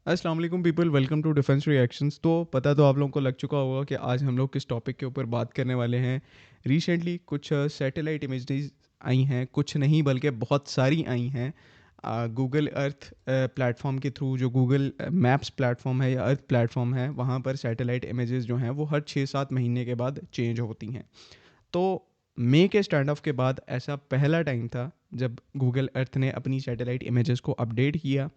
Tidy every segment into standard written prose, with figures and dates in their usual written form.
अस्सलाम वालेकुम people, welcome to defence reactions. तो पता तो आप लोगों को लग चुका होगा कि आज हम लोग किस टॉपिक के ऊपर बात करने वाले हैं। रिसेंटली कुछ सैटेलाइट इमेजेस आई हैं, कुछ नहीं बल्कि बहुत सारी आई हैं। गूगल अर्थ प्लेटफॉर्म के थ्रू, जो गूगल मैप्स प्लेटफॉर्म है या अर्थ प्लेटफॉर्म है, वहाँ पर सैटेलाइट इमेजेस जो हैं वो हर 6-7 महीने के बाद चेंज होती हैं। तो मई के स्टैंड ऑफ के बाद ऐसा पहला टाइम था जब गूगल अर्थ ने अपनी सैटेलाइट इमेजेस को अपडेट किया,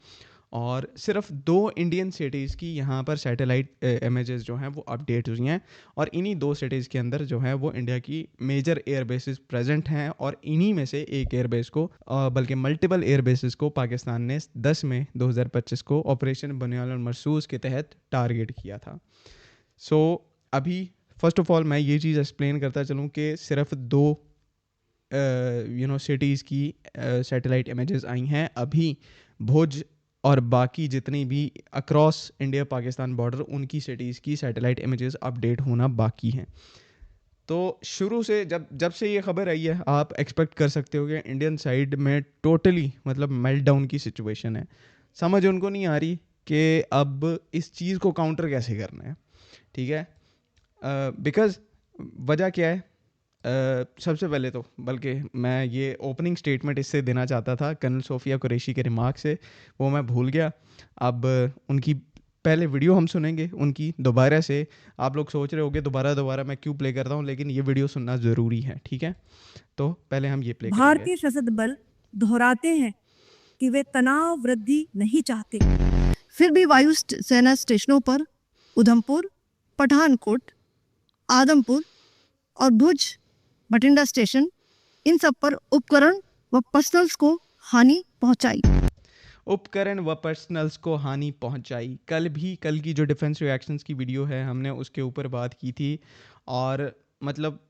और सिर्फ 2 इंडियन सिटीज़ की यहाँ पर सैटेलाइट इमेजेस जो हैं वो अपडेट हुई हैं। और इन्हीं 2 सिटीज़ के अंदर जो है वो इंडिया की मेजर एयर बेसिस प्रेजेंट हैं, और इन्हीं में से एक एयर बेस को बल्कि मल्टीपल एयर बेसिस को पाकिस्तान ने 10 मई 2025 को ऑपरेशन बुनियाद और मरसूस के तहत टारगेट किया था। सो अभी फर्स्ट ऑफ ऑल मैं ये चीज़ एक्सप्लेन करता चलूँ कि सिर्फ 2 सिटीज़ की सैटेलाइट इमेजेस आई हैं अभी। भुज और बाकी जितनी भी अक्रॉस इंडिया पाकिस्तान बॉर्डर, उनकी सिटीज़ की सैटेलाइट इमेजेस अपडेट होना बाकी हैं। तो शुरू से जब जब से ये खबर आई है, आप एक्सपेक्ट कर सकते हो कि इंडियन साइड में टोटली मतलब मेल्ट डाउन की सिचुएशन है। समझ उनको नहीं आ रही कि अब इस चीज़ को काउंटर कैसे करना है। ठीक है, बिकॉज़ वजह क्या है? सबसे पहले तो बल्कि मैं ये ओपनिंग स्टेटमेंट इससे देना चाहता था, कर्नल सोफिया कुरैशी के रिमार्क से, वो मैं भूल गया। अब उनकी पहले वीडियो हम सुनेंगे उनकी दोबारा से। आप लोग सोच रहे होगे दोबारा दोबारा मैं क्यों प्ले करता हूँ, लेकिन ये वीडियो सुनना ज़रूरी है। ठीक है, तो पहले हम ये प्ले करेंगे। भारतीय सशस्त्र बल दोहराते हैं कि वे तनाव वृद्धि नहीं चाहते। फिर भी वायु सेना स्टेशनों पर उधमपुर, पठानकोट, आदमपुर और भुज बठिंडा स्टेशन, इन सब पर उपकरण व पर्सनल्स को हानि पहुंचाई। उपकरण व पर्सनल्स को हानि पहुंचाई। कल की जो डिफेंस रिएक्शंस की वीडियो है, हमने उसके ऊपर बात की थी। और मतलब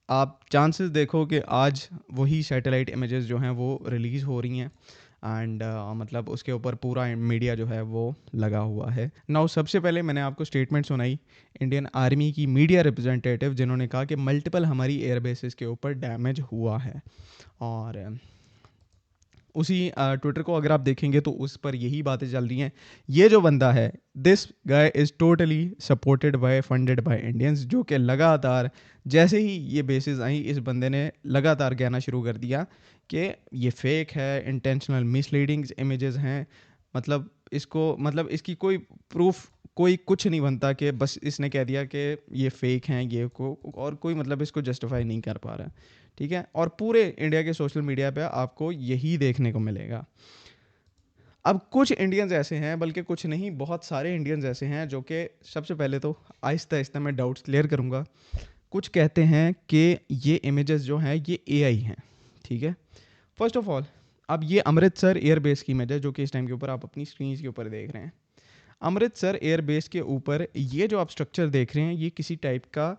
आप चांसेस देखो कि आज वही सैटेलाइट इमेजेस जो हैं वो रिलीज़ हो रही हैं, एंड मतलब उसके ऊपर पूरा मीडिया जो है वो लगा हुआ है। नाउ सबसे पहले मैंने आपको स्टेटमेंट सुनाई इंडियन आर्मी की मीडिया रिप्रेजेंटेटिव, जिन्होंने कहा कि मल्टीपल हमारी एयरबेसिस के ऊपर डैमेज हुआ है। और उसी ट्विटर को अगर आप देखेंगे तो उस पर यही बातें चल रही हैं। ये जो बंदा है, this guy is totally supported by funded by Indians, जो कि लगातार जैसे ही ये बेसिस आई, इस बंदे ने लगातार कहना शुरू कर दिया कि ये फेक है, इंटेंशनल मिसलीडिंग इमेजेस हैं। मतलब इसको, मतलब इसकी कोई प्रूफ, कोई कुछ नहीं बनता कि बस इसने कह दिया कि ये फेक हैं, ये को और कोई मतलब इसको जस्टिफाई नहीं कर पा रहा। ठीक है, और पूरे इंडिया के सोशल मीडिया पे आपको यही देखने को मिलेगा। अब कुछ इंडियंस ऐसे हैं, बल्कि कुछ नहीं, बहुत सारे इंडियंस ऐसे हैं जो कि, सबसे पहले तो आहिस्ता आहिस्ता मैं डाउट्स क्लियर करूंगा। कुछ कहते हैं कि ये इमेजेस जो हैं ये एआई हैं। ठीक है, फर्स्ट ऑफ ऑल, अब ये अमृतसर एयरबेस की इमेज है जो कि इस टाइम के ऊपर आप अपनी स्क्रीन के ऊपर देख रहे हैं। अमृतसर एयरबेस के ऊपर ये जो आप स्ट्रक्चर देख रहे हैं, ये किसी टाइप का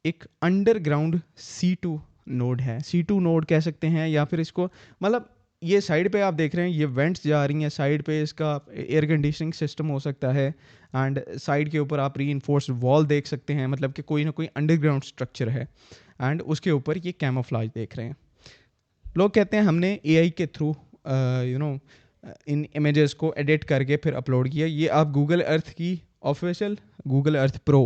एक अंडरग्राउंड C2 नोड है। C2 नोड कह सकते हैं, या फिर इसको मतलब, ये साइड पे आप देख रहे हैं ये वेंट्स जा रही हैं, साइड पे इसका एयर कंडीशनिंग सिस्टम हो सकता है, एंड साइड के ऊपर आप री इन्फोर्स्ड वॉल देख सकते हैं, मतलब कि कोई ना कोई अंडरग्राउंड स्ट्रक्चर है, एंड उसके ऊपर ये कैमोफ्लेज देख रहे हैं। लोग कहते हैं हमने एआई के through you know in images को एडिट करके फिर अपलोड किया। ये आप गूगल अर्थ की ऑफिशियल गूगल अर्थ प्रो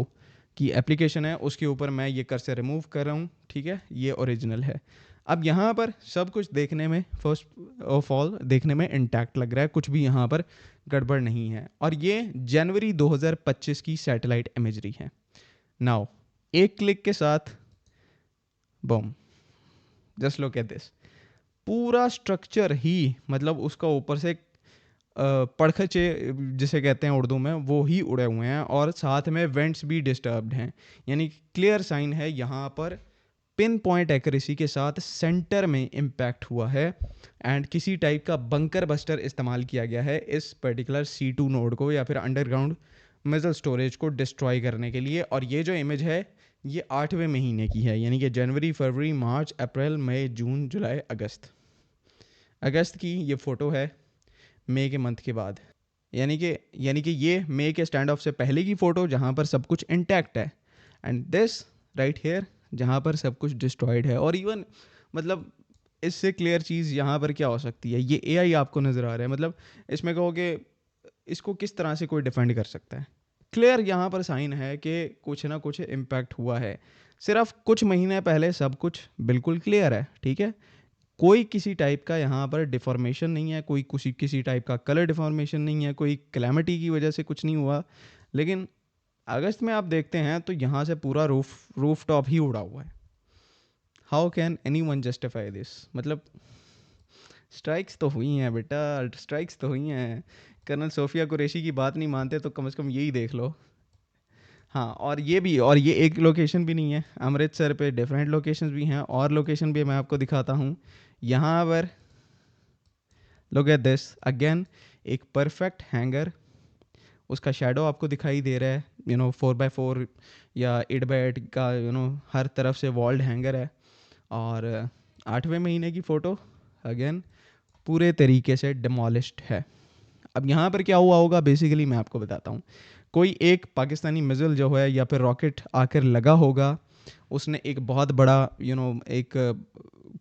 की एप्लीकेशन है, उसके ऊपर मैं ये कर्सर रिमूव कर रहा हूँ। ठीक है, ये ओरिजिनल है। अब यहाँ पर सब कुछ देखने में, फर्स्ट ऑफ ऑल देखने में इंटैक्ट लग रहा है, कुछ भी यहाँ पर गड़बड़ नहीं है। और ये जनवरी 2025 की सैटेलाइट इमेजरी है। नाउ एक क्लिक के साथ बम, जस्ट लुक एट दिस। पूरा स्ट्रक्चर ही, मतलब उसका ऊपर से पड़खचे जिसे कहते हैं उर्दू में, वो ही उड़े हुए हैं, और साथ में वेंट्स भी डिस्टर्ब्ड हैं। यानी क्लियर साइन है यहाँ पर पिन पॉइंट एक्यूरेसी के साथ सेंटर में इम्पैक्ट हुआ है, एंड किसी टाइप का बंकर बस्टर इस्तेमाल किया गया है इस पर्टिकुलर C2 नोड को, या फिर अंडरग्राउंड मिसल स्टोरेज को डिस्ट्रॉय करने के लिए। और ये जो इमेज है ये 8वें महीने की है, यानी कि जनवरी, फरवरी, मार्च, अप्रैल, मई, जून, जुलाई, अगस्त की ये फ़ोटो है, मई के मंथ के बाद। यानी कि ये मई के स्टैंड ऑफ से पहले की फ़ोटो जहाँ पर सब कुछ इंटैक्ट है, एंड दिस राइट हेयर जहाँ पर सब कुछ डिस्ट्रॉयड है। और इवन मतलब इससे क्लियर चीज़ यहाँ पर क्या हो सकती है, ये एआई आपको नज़र आ रहा है। मतलब इसमें कहोगे इसको किस तरह से कोई डिफेंड कर सकता है? क्लियर यहाँ पर साइन है कि कुछ ना कुछ इम्पैक्ट हुआ है। सिर्फ कुछ महीने पहले सब कुछ बिल्कुल क्लियर है, ठीक है। कोई किसी टाइप का यहाँ पर डिफॉर्मेशन नहीं है, कोई किसी टाइप का कलर डिफॉर्मेशन नहीं है, कोई क्लैमिटी की वजह से कुछ नहीं हुआ। लेकिन अगस्त में आप देखते हैं तो यहाँ से पूरा रूफ टॉप ही उड़ा हुआ है। How can any one justify this? मतलब स्ट्राइक्स तो हुई हैं बेटा, स्ट्राइक्स तो हुई हैं। कर्नल सोफिया कुरैशी की बात नहीं मानते तो कम से कम यही देख लो। हाँ, और ये एक लोकेशन भी नहीं है, अमृतसर पे डिफरेंट लोकेशंस भी हैं, और लोकेशन भी मैं आपको दिखाता हूँ। यहाँ पर लुक एट दिस अगेन, एक परफेक्ट हैंगर, उसका शेडो आपको दिखाई दे रहा है, 4x4 या 8x8 का, हर तरफ से वॉल्ड हैंगर है। और 8वें महीने की फ़ोटो अगेन पूरे तरीके से डिमोलिश्ड है। अब यहाँ पर क्या हुआ होगा बेसिकली मैं आपको बताता हूँ। कोई एक पाकिस्तानी मिज़िल जो है या फिर रॉकेट आकर लगा होगा, उसने एक बहुत बड़ा एक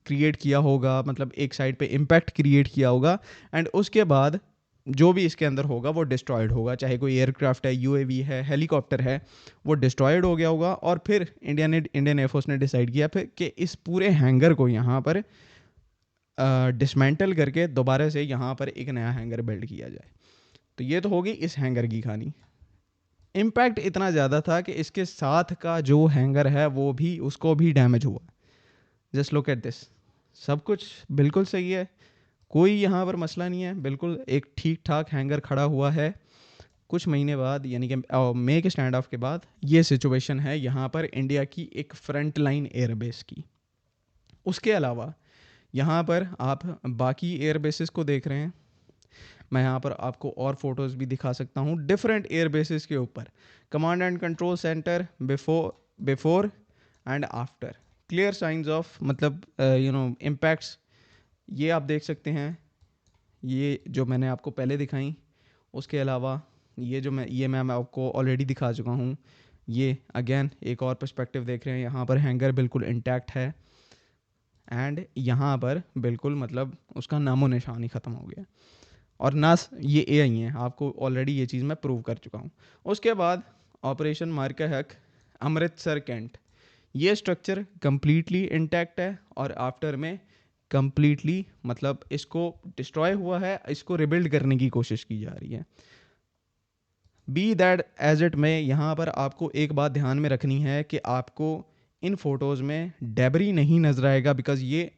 क्रिएट किया होगा, मतलब एक साइड पे इम्पैक्ट क्रिएट किया होगा, एंड उसके बाद जो भी इसके अंदर होगा वो डिस्ट्रॉयड होगा। चाहे कोई एयरक्राफ्ट है, यूएवी है, हेलीकॉप्टर है, वो डिस्ट्रॉयड हो गया होगा। और फिर इंडियन एयरफोर्स ने डिसाइड किया फिर कि इस पूरे हैंगर को यहाँ पर डिसमेंटल करके दोबारा से यहाँ पर एक नया हैंगर बिल्ड किया जाए। तो ये तो होगी इस हैंगर की कहानी। इम्पैक्ट इतना ज़्यादा था कि इसके साथ का जो हैंगर है वो भी, उसको भी डैमेज हुआ। जस्ट लुक एट दिस, सब कुछ बिल्कुल सही है, कोई यहाँ पर मसला नहीं है, बिल्कुल एक ठीक ठाक हैंगर खड़ा हुआ है। कुछ महीने बाद यानी कि मई के स्टैंड ऑफ के बाद ये सिचुएशन है यहाँ पर इंडिया की एक फ्रंट लाइन एयरबेस की। उसके अलावा यहाँ पर आप बाकी एयरबेसेस को देख रहे हैं। मैं यहाँ पर आपको और फोटोज़ भी दिखा सकता हूँ डिफरेंट एयरबेसेस के ऊपर। Command and control centre before and after, clear signs of मतलब इम्पैक्ट्स ये आप देख सकते हैं। ये जो मैंने आपको पहले दिखाई, उसके अलावा ये मैं आपको ऑलरेडी दिखा चुका हूँ। ये अगेन एक और पर्सपेक्टिव देख रहे हैं, यहाँ पर हैंगर बिल्कुल इंटैक्ट है, एंड यहाँ पर बिल्कुल मतलब उसका नामो निशान ही ख़त्म हो गया। और ना ये AI है, आपको ऑलरेडी ये चीज़ मैं प्रूव कर चुका हूँ। उसके बाद ऑपरेशन मार्का हक अमृतसर कैंट, ये स्ट्रक्चर कम्प्लीटली इंटैक्ट है, और आफ्टर में कम्प्लीटली मतलब इसको डिस्ट्रॉय हुआ है, इसको रिबिल्ड करने की कोशिश की जा रही है। बी दैट एज इट में, यहाँ पर आपको एक बात ध्यान में रखनी है कि आपको इन फोटोज़ में डेबरी नहीं नजर आएगा, बिकॉज ये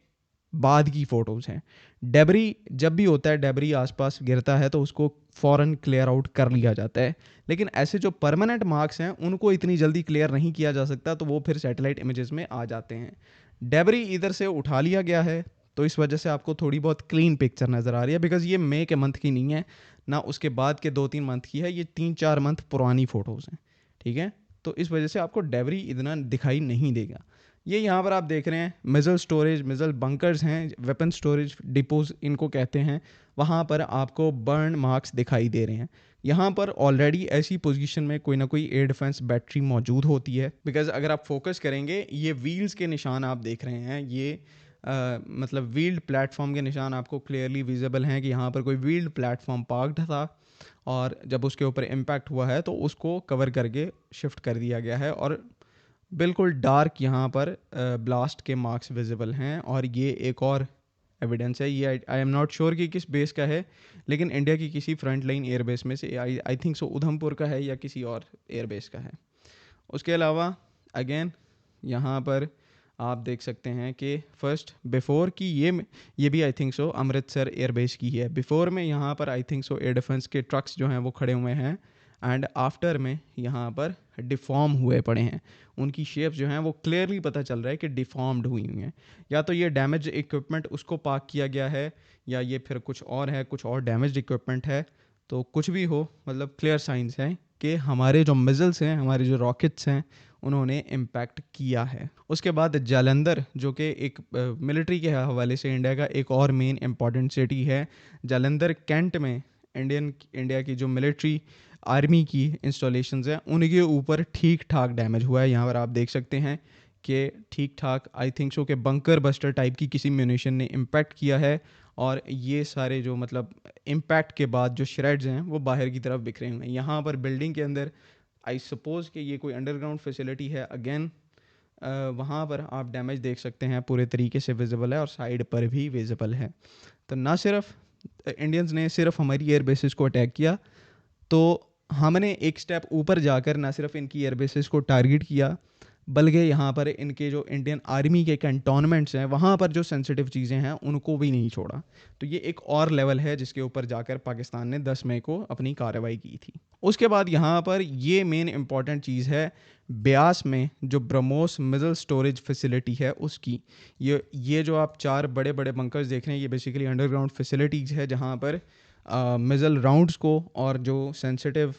बाद की फ़ोटोज़ हैं। डेबरी जब भी होता है, डेबरी आसपास गिरता है तो उसको फ़ौरन क्लियर आउट कर लिया जाता है, लेकिन ऐसे जो परमानेंट मार्क्स हैं उनको इतनी जल्दी क्लियर नहीं किया जा सकता, तो वो फिर सैटेलाइट इमेजेस में आ जाते हैं। डेबरी इधर से उठा लिया गया है, तो इस वजह से आपको थोड़ी बहुत क्लीन पिक्चर नज़र आ रही है, बिकॉज ये मई के मंथ की नहीं है, ना उसके बाद के 2-3 मंथ की है, ये 3-4 मंथ पुरानी फ़ोटोज़ हैं, ठीक है। तो इस वजह से आपको डेबरी इतना दिखाई नहीं देगा। ये यहाँ पर आप देख रहे हैं मिज़ल स्टोरेज, मिज़ल बंकर्स हैं, वेपन स्टोरेज डिपोज इनको कहते हैं, वहाँ पर आपको बर्न मार्क्स दिखाई दे रहे हैं। यहाँ पर ऑलरेडी ऐसी पोजीशन में कोई ना कोई एयर डिफेंस बैटरी मौजूद होती है, बिकॉज अगर आप फोकस करेंगे, ये व्हील्स के निशान आप देख रहे हैं, ये मतलब व्हील्ड प्लेटफॉर्म के निशान आपको क्लियरली विजिबल हैं कि यहाँ पर कोई व्हील्ड प्लेटफॉर्म पार्क्ड था, और जब उसके ऊपर इम्पैक्ट हुआ है तो उसको कवर करके शिफ्ट कर दिया गया है, और बिल्कुल डार्क यहाँ पर ब्लास्ट के मार्क्स विजिबल हैं। और ये एक और एविडेंस है, ये आई एम नॉट श्योर कि किस बेस का है, लेकिन इंडिया की किसी फ्रंट लाइन एयरबेस में से, आई थिंक सो उधमपुर का है या किसी और एयरबेस का है। उसके अलावा अगेन यहाँ पर आप देख सकते हैं कि फर्स्ट बिफोर की ये भी I think so Amritsar airbase की है। बिफोर में यहाँ पर I think so air defence के ट्रक्स जो हैं वो खड़े हुए हैं, एंड आफ्टर में यहाँ पर डिफॉर्म हुए पड़े हैं, उनकी शेप जो हैं वो क्लियरली पता चल रहा है कि डिफॉर्म्ड हुई हुई हैं। या तो ये डैमेज इक्विपमेंट उसको पार्क किया गया है, या ये फिर कुछ और है, कुछ और डैमेज इक्विपमेंट है। तो कुछ भी हो, मतलब क्लियर साइंस हैं कि हमारे जो मिज़ल्स हैं, हमारे जो रॉकेट्स हैं, उन्होंने इम्पैक्ट किया है। उसके बाद जालंधर, जो कि एक मिलिट्री के हवाले से इंडिया का एक और मेन इम्पॉर्टेंट सिटी है, जालंधर कैंट में इंडिया की जो मिलिट्री आर्मी की इंस्टॉलेशंस हैं उनके ऊपर ठीक ठाक डैमेज हुआ है। यहाँ पर आप देख सकते हैं कि ठीक ठाक आई थिंक सो कि बंकर बस्टर टाइप की किसी म्यूनिशन ने इम्पैक्ट किया है, और ये सारे जो मतलब इम्पैक्ट के बाद जो श्रेड्स हैं वो बाहर की तरफ बिखरे हुए हैं। यहाँ पर बिल्डिंग के अंदर आई सपोज़ कि ये कोई अंडरग्राउंड फैसिलिटी है। अगेन वहाँ पर आप डैमेज देख सकते हैं, पूरे तरीके से विजिबल है और साइड पर भी विजिबल है। तो ना सिर्फ इंडियंस ने सिर्फ हमारी एयर बेसिस को अटैक किया, तो हमने एक स्टेप ऊपर जाकर ना सिर्फ इनकी एयर बेसिस को टारगेट किया, बल्कि यहाँ पर इनके जो इंडियन आर्मी के कैंटोनमेंट्स हैं वहाँ पर जो सेंसिटिव चीज़ें हैं उनको भी नहीं छोड़ा। तो ये एक और लेवल है जिसके ऊपर जाकर पाकिस्तान ने 10 मई को अपनी कार्रवाई की थी। उसके बाद यहाँ पर ये मेन इंपॉर्टेंट चीज़ है, ब्यास में जो ब्रह्मोस मिसाइल स्टोरेज फैसिलिटी है उसकी, ये जो आप 4 बड़े बड़े बंकर्स देख रहे हैं, ये बेसिकली अंडरग्राउंड फैसिलिटीज़ है जहाँ पर मिसाइल राउंड्स को और जो सेंसिटिव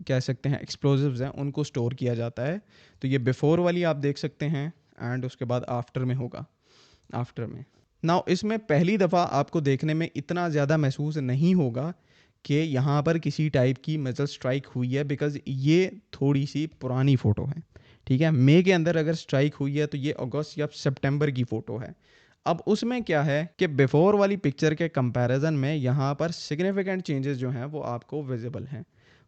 कह सकते हैं एक्सप्लोजिव्स हैं उनको स्टोर किया जाता है। तो ये बिफोर वाली आप देख सकते हैं एंड उसके बाद आफ्टर में होगा, आफ्टर में नाउ इसमें पहली दफ़ा आपको देखने में इतना ज़्यादा महसूस नहीं होगा कि यहाँ पर किसी टाइप की मिसाइल स्ट्राइक हुई है, बिकॉज़ ये थोड़ी सी पुरानी फ़ोटो है। ठीक है, मई के अंदर अगर स्ट्राइक हुई है तो ये अगस्त या सितंबर की फ़ोटो है। अब उसमें क्या है कि बिफोर वाली पिक्चर के कंपैरिजन में यहाँ पर सिग्निफिकेंट चेंजेस जो हैं वो आपको विजिबल हैं।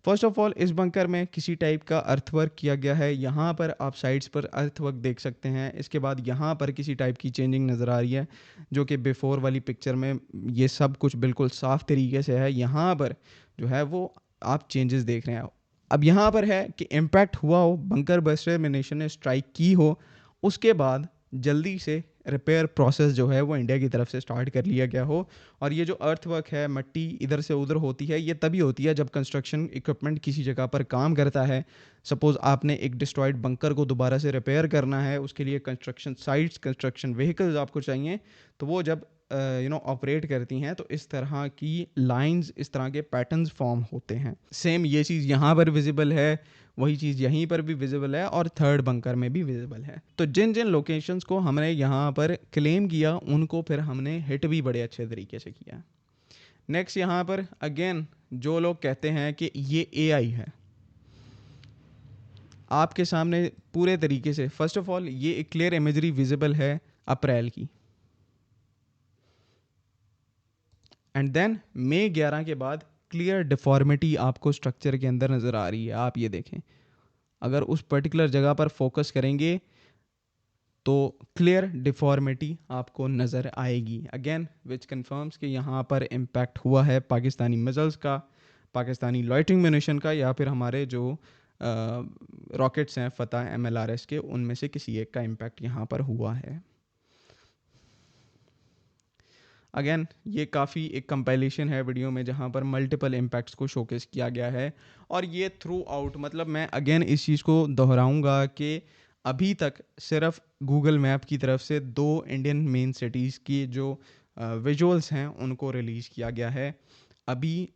फर्स्ट ऑफ ऑल इस बंकर में किसी टाइप का अर्थवर्क किया गया है, यहाँ पर आप साइड्स पर अर्थवर्क देख सकते हैं। इसके बाद यहाँ पर किसी टाइप की चेंजिंग नज़र आ रही है, जो कि बिफोर वाली पिक्चर में ये सब कुछ बिल्कुल साफ तरीके से है, यहाँ पर जो है वो आप चेंजेस देख रहे हैं। अब यहाँ पर है कि इम्पैक्ट हुआ हो, बंकर बस्टर मिनेशन ने स्ट्राइक की हो, उसके बाद जल्दी से रिपेयर प्रोसेस जो है वो इंडिया की तरफ से स्टार्ट कर लिया गया हो। और ये जो अर्थवर्क है, मट्टी इधर से उधर होती है, ये तभी होती है जब कंस्ट्रक्शन इक्विपमेंट किसी जगह पर काम करता है। सपोज़ आपने एक डिस्ट्रॉयड बंकर को दोबारा से रिपेयर करना है, उसके लिए कंस्ट्रक्शन साइट्स, कंस्ट्रक्शन व्हीकल्स आपको चाहिए, तो वो जब ऑपरेट करती हैं तो इस तरह की लाइंस, इस तरह के पैटर्न्स फॉर्म होते हैं। सेम ये चीज़ यहाँ पर विजिबल है, वही चीज़ यहीं पर भी विजिबल है और थर्ड बंकर में भी विजिबल है। तो जिन जिन लोकेशंस को हमने यहाँ पर क्लेम किया उनको फिर हमने हिट भी बड़े अच्छे तरीके से किया। नेक्स्ट यहाँ पर अगेन जो लोग कहते हैं कि ये एआई है, आपके सामने पूरे तरीके से फर्स्ट ऑफ ऑल ये एक क्लियर इमेजरी विजिबल है अप्रैल की, एंड देन मई 11 के बाद क्लियर डिफॉर्मिटी आपको स्ट्रक्चर के अंदर नज़र आ रही है। आप ये देखें, अगर उस पर्टिकुलर जगह पर फोकस करेंगे तो क्लियर डिफॉर्मिटी आपको नज़र आएगी। अगेन विच कन्फर्म्स कि यहाँ पर इम्पैक्ट हुआ है पाकिस्तानी मिसाइल्स का, पाकिस्तानी लॉइटरिंग म्यूनिशन का, या फिर हमारे जो रॉकेट्स हैं फतह MLRS के, उनमें से किसी एक का इम्पैक्ट यहाँ पर हुआ है। अगेन ये काफ़ी एक कंपाइलेशन है वीडियो में जहाँ पर मल्टीपल इम्पैक्ट्स को शोकेस किया गया है, और ये थ्रू आउट, मतलब मैं अगेन इस चीज़ को दोहराऊंगा कि अभी तक सिर्फ गूगल मैप की तरफ से 2 इंडियन मेन सिटीज़ की जो विजुअल्स हैं उनको रिलीज़ किया गया है। अभी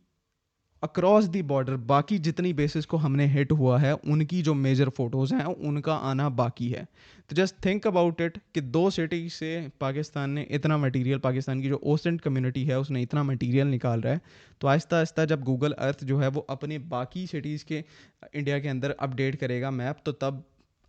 अक्रॉस दी बॉर्डर बाकी जितनी बेसिस को हमने हिट हुआ है उनकी जो मेजर फोटोज़ हैं उनका आना बाकी है। तो जस्ट थिंक अबाउट इट कि 2 सिटी से पाकिस्तान ने इतना मटेरियल, पाकिस्तान की जो ओसेंट कम्युनिटी है उसने इतना मटेरियल निकाल रहा है, तो आहिस्ता आहिस्ता जब गूगल अर्थ जो है वो अपने बाकी सिटीज़ के इंडिया के अंदर अपडेट करेगा मैप, तो तब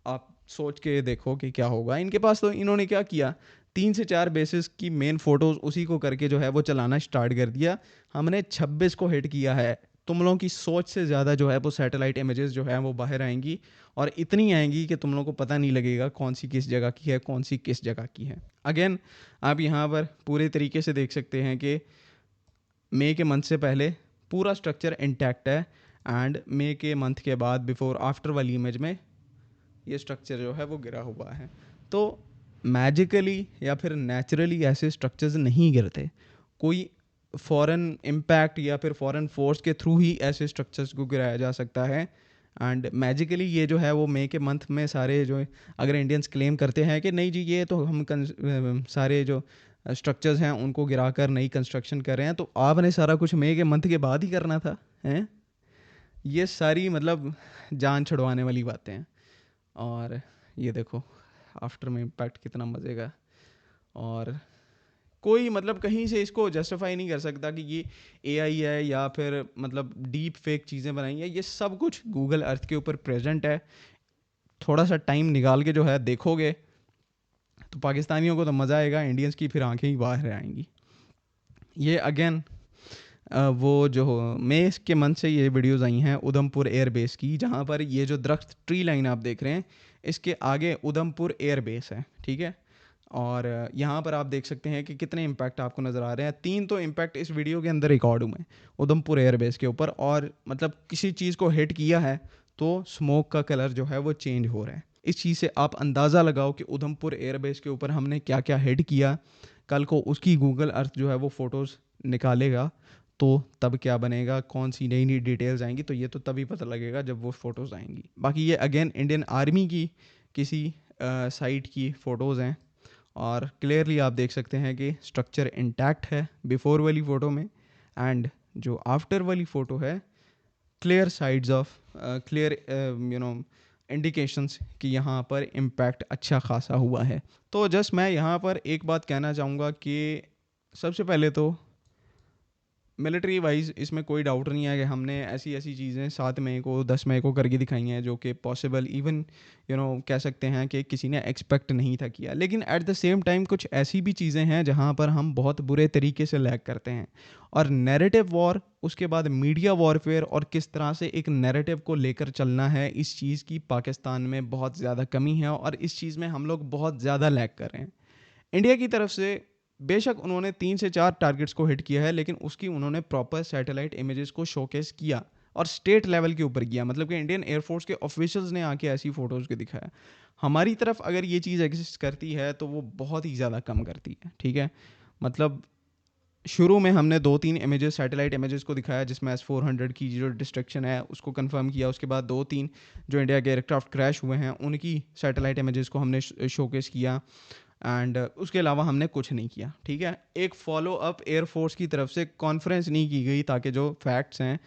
आप सोच के देखो कि क्या होगा। इनके पास तो इन्होंने क्या किया, 3 से 4 बेसिस की मेन फ़ोटोज़ उसी को करके जो है वो चलाना स्टार्ट कर दिया। हमने 26 को हिट किया है। तुम लोगों की सोच से ज़्यादा जो है वो सैटेलाइट इमेजेस जो है वो बाहर आएंगी, और इतनी आएंगी कि तुम लोगों को पता नहीं लगेगा कौन सी किस जगह की है, कौन सी किस जगह की है। अगेन आप यहाँ पर पूरे तरीके से देख सकते हैं कि मई के मंथ से पहले पूरा स्ट्रक्चर इंटैक्ट है, एंड मई के मंथ के बाद बिफोर आफ्टर वाली इमेज में ये स्ट्रक्चर जो है वो गिरा हुआ है। तो मैजिकली या फिर नेचुरली ऐसे स्ट्रक्चर्स नहीं गिरते, कोई फॉरेन इम्पैक्ट या फिर फॉरेन फोर्स के थ्रू ही ऐसे स्ट्रक्चर्स को गिराया जा सकता है। एंड मैजिकली ये जो है वो मई के मंथ में सारे जो, अगर इंडियंस क्लेम करते हैं कि नहीं जी ये तो हम सारे जो स्ट्रक्चर्स हैं उनको गिरा कर नई कंस्ट्रक्शन कर रहे हैं, तो आपने सारा कुछ मई के मंथ के बाद ही करना था, हैं? ये सारी मतलब जान छुड़वाने वाली बातें हैं। और ये देखो आफ्टर में इम्पैक्ट कितना मज़े का, और कोई मतलब कहीं से इसको जस्टिफाई नहीं कर सकता कि ये एआई है या फिर मतलब डीप फेक चीज़ें बनाई हैं। ये सब कुछ गूगल अर्थ के ऊपर प्रेजेंट है। थोड़ा सा टाइम निकाल के जो है देखोगे तो पाकिस्तानियों को तो मज़ा आएगा, इंडियंस की फिर आंखें ही बाहर आएंगी। ये अगेन वो जो मई के मंथ से ये वीडियोस आई हैं उधमपुर एयर बेस की, जहाँ पर ये जो दरख्त ट्री लाइन आप देख रहे हैं इसके आगे उधमपुर एयर बेस है, ठीक है। और यहाँ पर आप देख सकते हैं कि कितने इम्पैक्ट आपको नज़र आ रहे हैं। 3 तो इम्पैक्ट इस वीडियो के अंदर रिकॉर्ड हुए हैं उधमपुर एयर बेस के ऊपर, और मतलब किसी चीज़ को हिट किया है तो स्मोक का कलर जो है वो चेंज हो रहा है। इस चीज़ से आप अंदाज़ा लगाओ कि उधमपुर एयर बेस के ऊपर हमने क्या क्या हिट किया। कल को उसकी गूगल अर्थ जो है वो फ़ोटोज़ निकालेगा तो तब क्या बनेगा, कौन सी नई नई डिटेल्स आएंगी, तो ये तो तभी पता लगेगा जब वो फ़ोटोज़ आएंगी। बाकी ये अगेन इंडियन आर्मी की किसी साइट की फ़ोटोज़ हैं, और क्लियरली आप देख सकते हैं कि स्ट्रक्चर इंटैक्ट है बिफोर वाली फ़ोटो में, एंड जो आफ्टर वाली फ़ोटो है clear sides of clear indications कि यहाँ पर इम्पैक्ट अच्छा खासा हुआ है। तो जस्ट मैं यहाँ पर एक बात कहना चाहूँगा कि सबसे पहले तो मिलिट्री वाइज इसमें कोई डाउट नहीं है कि हमने ऐसी ऐसी चीज़ें 7 मई को 10 मई को करके दिखाई हैं जो कि पॉसिबल इवन कह सकते हैं कि किसी ने एक्सपेक्ट नहीं था किया। लेकिन एट द सेम टाइम कुछ ऐसी भी चीज़ें हैं जहां पर हम बहुत बुरे तरीके से लैग करते हैं, और नैरेटिव वॉर, उसके बाद मीडिया वॉरफेयर और किस तरह से एक नैरेटिव को लेकर चलना है, इस चीज़ की पाकिस्तान में बहुत ज़्यादा कमी है, और इस चीज़ में हम लोग बहुत ज़्यादा लैग कर रहे हैं। इंडिया की तरफ से बेशक उन्होंने 3 से 4 टारगेट्स को हिट किया है, लेकिन उसकी उन्होंने प्रॉपर सैटेलाइट इमेजेस को शोकेस किया और स्टेट लेवल के ऊपर किया, मतलब कि इंडियन एयरफोर्स के ऑफिशियल्स ने आके ऐसी फ़ोटोज़ को दिखाया। हमारी तरफ अगर ये चीज़ एग्जिस्ट करती है तो वो बहुत ही ज़्यादा कम करती है, ठीक है। मतलब शुरू में हमने 2-3 इमेजेस सैटेलाइट इमेजेस को दिखाया जिसमें S-400 की जो डिस्ट्रक्शन है उसको कंफर्म किया। उसके बाद 2-3 जो इंडिया के एयरक्राफ्ट क्रैश हुए हैं उनकी सैटेलाइट इमेजेस को हमने शोकेस किया, एंड उसके अलावा हमने कुछ नहीं किया, ठीक है। एक फॉलो अप एयरफोर्स की तरफ से कॉन्फ्रेंस नहीं की गई ताकि जो फैक्ट्स हैं,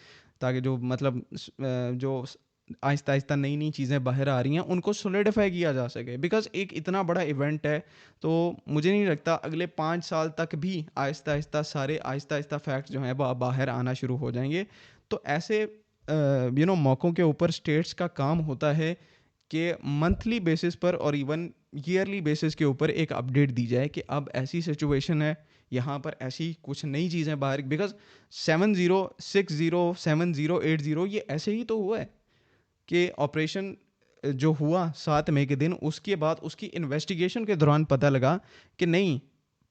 ताकि जो मतलब जो आहिस्ता आहिस्ता नई नई चीज़ें बाहर आ रही हैं उनको सोलिडिफाई किया जा सके। बिकॉज एक इतना बड़ा इवेंट है तो मुझे नहीं लगता अगले 5 साल तक भी आहिस्ता आहिस्ता फैक्ट्स जो हैं वो बाहर आना शुरू हो जाएंगे। तो ऐसे मौक़ों के ऊपर स्टेट्स का काम होता है कि मंथली बेसिस पर और इवन ईयरली बेसिस के ऊपर एक अपडेट दी जाए कि अब ऐसी सिचुएशन है, यहाँ पर ऐसी कुछ नई चीज़ें बाहर। बिकॉज 70, 60, 70, 80 ये ऐसे ही तो हुआ है कि ऑपरेशन जो हुआ 7 मई के दिन, उसके बाद उसकी इन्वेस्टिगेशन के दौरान पता लगा कि नहीं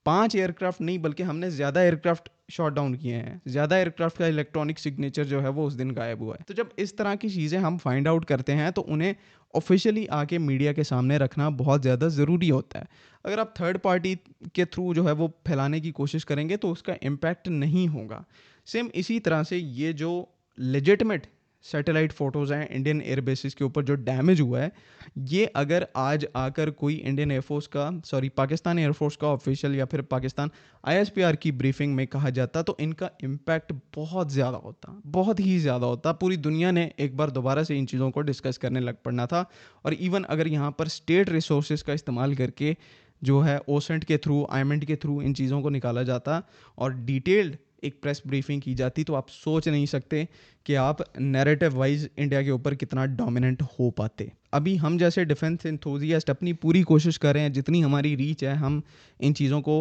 5 एयरक्राफ्ट नहीं बल्कि हमने ज़्यादा एयरक्राफ्ट शॉट डाउन किए हैं, ज़्यादा एयरक्राफ्ट का इलेक्ट्रॉनिक सिग्नेचर जो है वो उस दिन गायब हुआ है। तो जब इस तरह की चीज़ें हम फाइंड आउट करते हैं तो उन्हें ऑफिशियली आके मीडिया के सामने रखना बहुत ज़्यादा ज़रूरी होता है। अगर आप थर्ड पार्टी के थ्रू जो है वो फैलाने की कोशिश करेंगे तो उसका इम्पैक्ट नहीं होगा। सेम इसी तरह से ये जो लेजिटिमेट सैटेलाइट फ़ोटोज़ हैं इंडियन एयर बेसिस के ऊपर जो डैमेज हुआ है, ये अगर आज आकर कोई इंडियन एयरफोर्स का पाकिस्तान एयरफोर्स का ऑफिशियल या फिर पाकिस्तान ISPR की ब्रीफिंग में कहा जाता तो इनका इम्पैक्ट बहुत ज़्यादा होता, बहुत ही ज़्यादा होता। पूरी दुनिया ने एक बार दोबारा से इन चीज़ों को डिस्कस करने लग पड़ना था। और इवन अगर यहाँ पर स्टेट रिसोर्सेज का इस्तेमाल करके जो है ओसेंट के थ्रू, आईमेंट के थ्रू इन चीज़ों को निकाला जाता और डिटेल्ड एक प्रेस ब्रीफिंग की जाती, तो आप सोच नहीं सकते कि आप नैरेटिव वाइज इंडिया के ऊपर कितना डोमिनेंट हो पाते। अभी हम जैसे डिफेंस एंथुसियास्ट अपनी पूरी कोशिश कर रहे हैं, जितनी हमारी रीच है हम इन चीज़ों को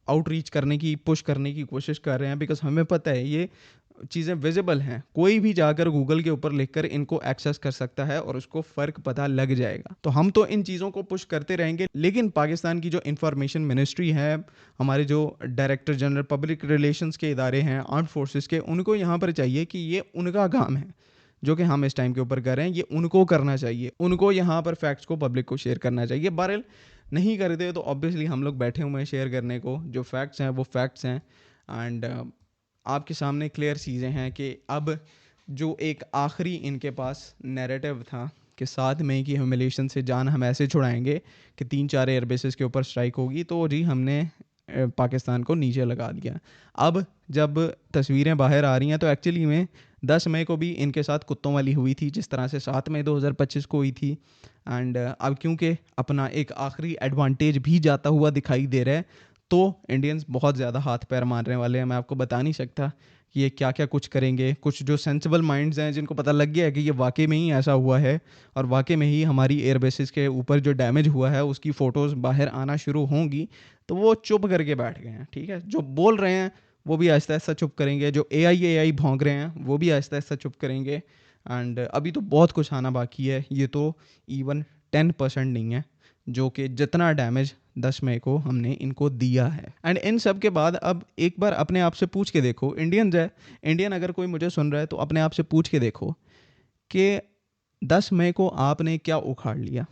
आउटरीच करने की, पुश करने की कोशिश कर रहे हैं। बिकॉज हमें पता है ये चीज़ें विजिबल हैं, कोई भी जाकर गूगल के ऊपर लिखकर इनको एक्सेस कर सकता है और उसको फ़र्क पता लग जाएगा। तो हम तो इन चीज़ों को पुश करते रहेंगे, लेकिन पाकिस्तान की जो इंफॉर्मेशन मिनिस्ट्री है, हमारे जो डायरेक्टर जनरल पब्लिक रिलेशंस के इदारे हैं आर्म फोर्सेस के, उनको यहाँ पर चाहिए कि ये उनका काम है जो कि हम इस टाइम के ऊपर कर रहे हैं, ये उनको करना चाहिए। उनको यहाँ पर फैक्ट्स को पब्लिक को शेयर करना चाहिए। बहरहाल नहीं करते तो ऑब्वियसली हम लोग बैठे हुए हैं शेयर करने को। जो फैक्ट्स हैं वो फैक्ट्स हैं, एंड आपके सामने क्लियर चीज़ें हैं कि अब जो एक आखिरी इनके पास नैरेटिव था कि 7 मई की ह्यूमिलेशन से जान हम ऐसे छुड़ाएंगे कि 3-4 एयरबेसेस के ऊपर स्ट्राइक होगी, तो जी हमने पाकिस्तान को नीचे लगा दिया। अब जब तस्वीरें बाहर आ रही हैं तो एक्चुअली में 10 मई को भी इनके साथ कुत्तों वाली हुई थी जिस तरह से 7 मई 2025 को हुई थी। एंड अब क्योंकि अपना एक आखिरी एडवांटेज भी जाता हुआ दिखाई दे रहा है तो इंडियंस बहुत ज़्यादा हाथ पैर मारने वाले हैं। मैं आपको बता नहीं सकता कि ये क्या क्या कुछ करेंगे। कुछ जो सेंसिबल माइंड्स हैं जिनको पता लग गया है कि ये वाकई में ही ऐसा हुआ है और वाकई में ही हमारी एयर बेसिस के ऊपर जो डैमेज हुआ है उसकी फ़ोटोज़ बाहर आना शुरू होंगी, तो वो चुप करके बैठ गए हैं। ठीक है, जो बोल रहे हैं वो भी आहिस्ता आहिस्ता चुप करेंगे, जो एआई भौंक रहे हैं वो भी आहिस्ता आहिस्ता चुप करेंगे। एंड अभी तो बहुत कुछ आना बाकी है, ये तो इवन 10% नहीं है जो कि जितना डैमेज 10 मई को हमने इनको दिया है। एंड इन सब के बाद अब एक बार अपने आप से पूछ के देखो, इंडियंस है, इंडियन अगर कोई मुझे सुन रहा है तो अपने आप से पूछ के देखो कि 10 मई को आपने क्या उखाड़ लिया।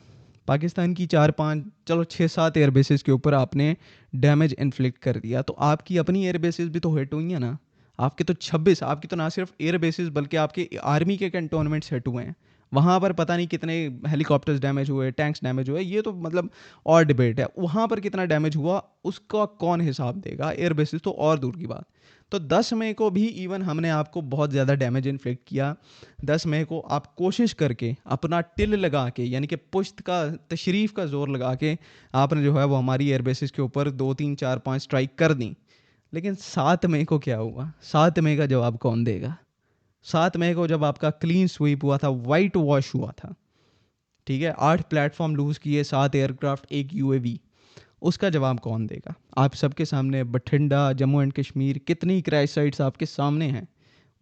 पाकिस्तान की 4-5 चलो 6-7 एयर बेसिस के ऊपर आपने डैमेज इन्फ्लिक्ट कर दिया, तो आपकी अपनी एयर बेसिस भी तो हिट हुई है ना। आपके तो 26, आपकी तो ना सिर्फ एयर बेसिस बल्कि आपके आर्मी के कैंटोनमेंट्स हिट हुए हैं। वहाँ पर पता नहीं कितने हेलीकॉप्टर्स डैमेज हुए, टैंक्स डैमेज हुए, ये तो मतलब और डिबेट है। वहाँ पर कितना डैमेज हुआ उसका कौन हिसाब देगा, एयर बेसिस तो और दूर की बात। तो 10 मई को भी इवन हमने आपको बहुत ज़्यादा डैमेज इन्फ्लिक्ट किया। 10 मई को आप कोशिश करके अपना टिल लगा के, यानी कि पुश्त का तशरीफ़ का ज़ोर लगा के आपने जो है वो हमारी एयर बेसिस के ऊपर 2 3 4 5 स्ट्राइक कर दी। लेकिन 7 मई को क्या हुआ? 7 मई का जवाब कौन देगा? 7 मई को जब आपका क्लीन स्वीप हुआ था, वाइट वॉश हुआ था, ठीक है, 8 प्लेटफॉर्म लूज़ किए, 7 एयरक्राफ्ट, 1 यूएवी, उसका जवाब कौन देगा? आप सबके सामने बठिंडा, जम्मू एंड कश्मीर, कितनी क्रैश साइट्स आपके सामने हैं।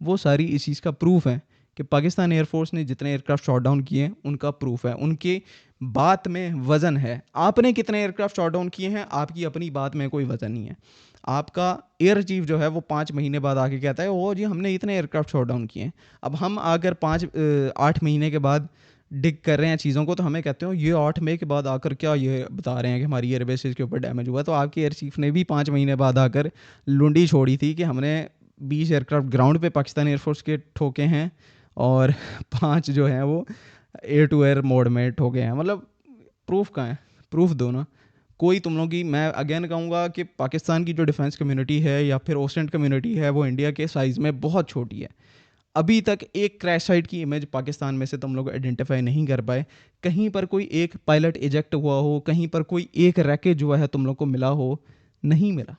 वो सारी इस चीज़ का प्रूफ है कि पाकिस्तान एयरफोर्स ने जितने एयरक्राफ्ट शॉट डाउन किए हैं उनका प्रूफ है, उनके बात में वज़न है। आपने कितने एयरक्राफ्ट शॉट डाउन किए हैं, आपकी अपनी बात में कोई वज़न नहीं है। आपका एयर चीफ जो है वो 5 महीने बाद आके कहता है ओ जी हमने इतने एयरक्राफ्ट शॉट डाउन किए हैं। अब हम अगर 8 महीने के बाद डिग कर रहे हैं चीज़ों को, तो हमें कहते हो ये 8 मई के बाद आकर क्या ये बता रहे हैं कि हमारी एयर बेसिस के ऊपर डैमेज हुआ। तो आपके एयर चीफ ने भी 5 महीने बाद आकर लुंडी छोड़ी थी कि हमने 20 एयरक्राफ्ट ग्राउंड पे पाकिस्तान एयरफोर्स के ठोके हैं और 5 जो हैं वो एयर टू एयर मोड में ठोके हैं। मतलब प्रूफ कहाँ है? प्रूफ दो ना। कोई तुम लोग की, मैं अगेन कहूँगा कि पाकिस्तान की जो डिफेंस कम्युनिटी है या फिर ओसेंट कम्युनिटी है वो इंडिया के साइज़ में बहुत छोटी है। अभी तक एक क्रैश साइट की इमेज पाकिस्तान में से तुम लोग आइडेंटिफाई नहीं कर पाए। कहीं पर कोई एक पायलट इजेक्ट हुआ हो, कहीं पर कोई एक रैकेज जो है तुम लोग को मिला हो, नहीं मिला।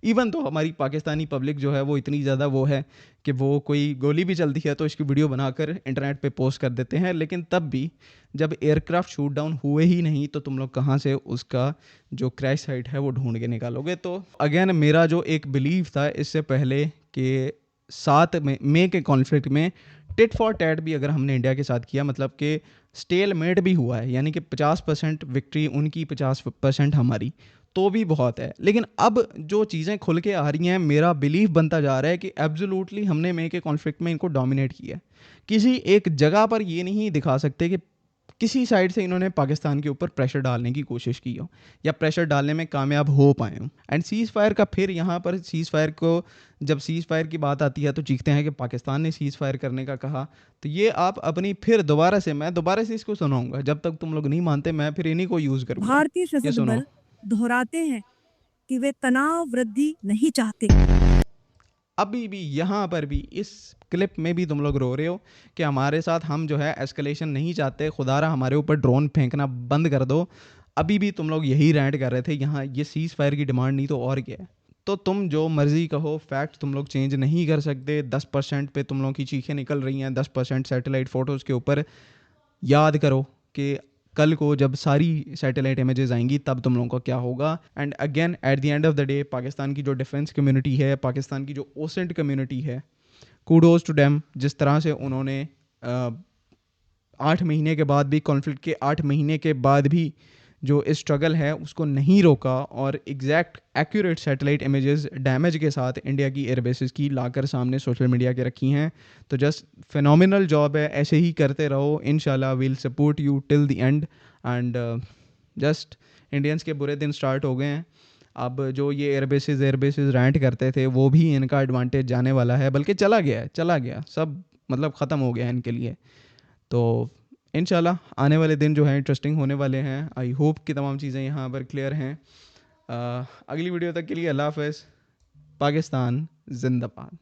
इवन तो हमारी पाकिस्तानी पब्लिक जो है वो इतनी ज़्यादा वो है कि वो कोई गोली भी चलती है तो इसकी वीडियो बनाकर इंटरनेट पे पोस्ट कर देते हैं। लेकिन तब भी जब एयरक्राफ्ट शूट डाउन हुए ही नहीं तो तुम लोग कहाँ से उसका जो क्रैश साइट है वो ढूंढ के निकालोगे। तो अगेन मेरा जो एक बिलीव था इससे पहले कि 7 मई के कॉन्फ्लिक्ट में टिट फॉर टैट भी अगर हमने इंडिया के साथ किया, मतलब कि स्टेल मेट भी हुआ है, यानी कि 50% विक्ट्री उनकी, 50% हमारी, तो भी बहुत है। लेकिन अब जो चीज़ें खुल के आ रही हैं, मेरा बिलीफ बनता जा रहा है कि एब्सोल्युटली हमने मई के कॉन्फ्लिक्ट में इनको डोमिनेट किया है। किसी एक जगह पर ये नहीं दिखा सकते कि किसी साइड से इन्होंने पाकिस्तान के ऊपर प्रेशर डालने की कोशिश की हो या प्रेशर डालने में कामयाब हो पाए हों। एंड सीज़ फायर का फिर यहाँ पर सीज़ फायर को, जब सीज़ फायर की बात आती है तो चीखते हैं कि पाकिस्तान ने सीज़ फायर करने का कहा। तो ये आप अपनी फिर मैं दोबारा से इसको सुनाऊंगा, जब तक तुम लोग नहीं मानते मैं फिर इन्हीं को यूज़ करूँगा। भारतीय ये सशस्त्र सुनो, बल दोहराते हैं कि वे तनाव वृद्धि नहीं चाहते। अभी भी यहाँ पर भी इस क्लिप में भी तुम लोग रो रहे हो कि हमारे साथ हम जो है एस्केलेशन नहीं चाहते, खुदारा हमारे ऊपर ड्रोन फेंकना बंद कर दो। अभी भी तुम लोग यही रैंट कर रहे थे, यहाँ ये सीज़ फायर की डिमांड नहीं तो और क्या है। तो तुम जो मर्जी कहो, फैक्ट तुम लोग चेंज नहीं कर सकते। 10% पे तुम लोग की चीखें निकल रही हैं, 10% सैटेलाइट फ़ोटोज़ के ऊपर। याद करो कि कल को जब सारी सैटेलाइट इमेजेस आएंगी तब तुम लोगों का क्या होगा। And again at the end of the day Pakistan की जो डिफेंस कम्युनिटी है, पाकिस्तान की जो ओसेंट कम्युनिटी है, कूडोज टू डेम, जिस तरह से उन्होंने 8 महीने के बाद भी, कॉन्फ्लिक्ट के 8 महीने के बाद भी जो स्ट्रगल है उसको नहीं रोका और exact accurate satellite images damage के साथ इंडिया की एयर बेसिस की लाकर सामने सोशल मीडिया के रखी हैं। तो जस्ट फिनोमिनल जॉब है, ऐसे ही करते रहो। इंशाल्लाह we'll support you till the end. And just Indians के बुरे दिन स्टार्ट हो गए हैं। अब जो ये एयर बेसिस रैंट करते थे वो भी इनका एडवांटेज जाने वाला है, बल्कि चला गया सब, मतलब ख़त्म हो गया इनके लिए। तो इंशाल्लाह आने वाले दिन जो है इंटरेस्टिंग होने वाले हैं। आई होप कि तमाम चीज़ें यहाँ पर क्लियर हैं। अगली वीडियो तक के लिए अल्लाह हाफ़िज़। पाकिस्तान जिंदाबाद।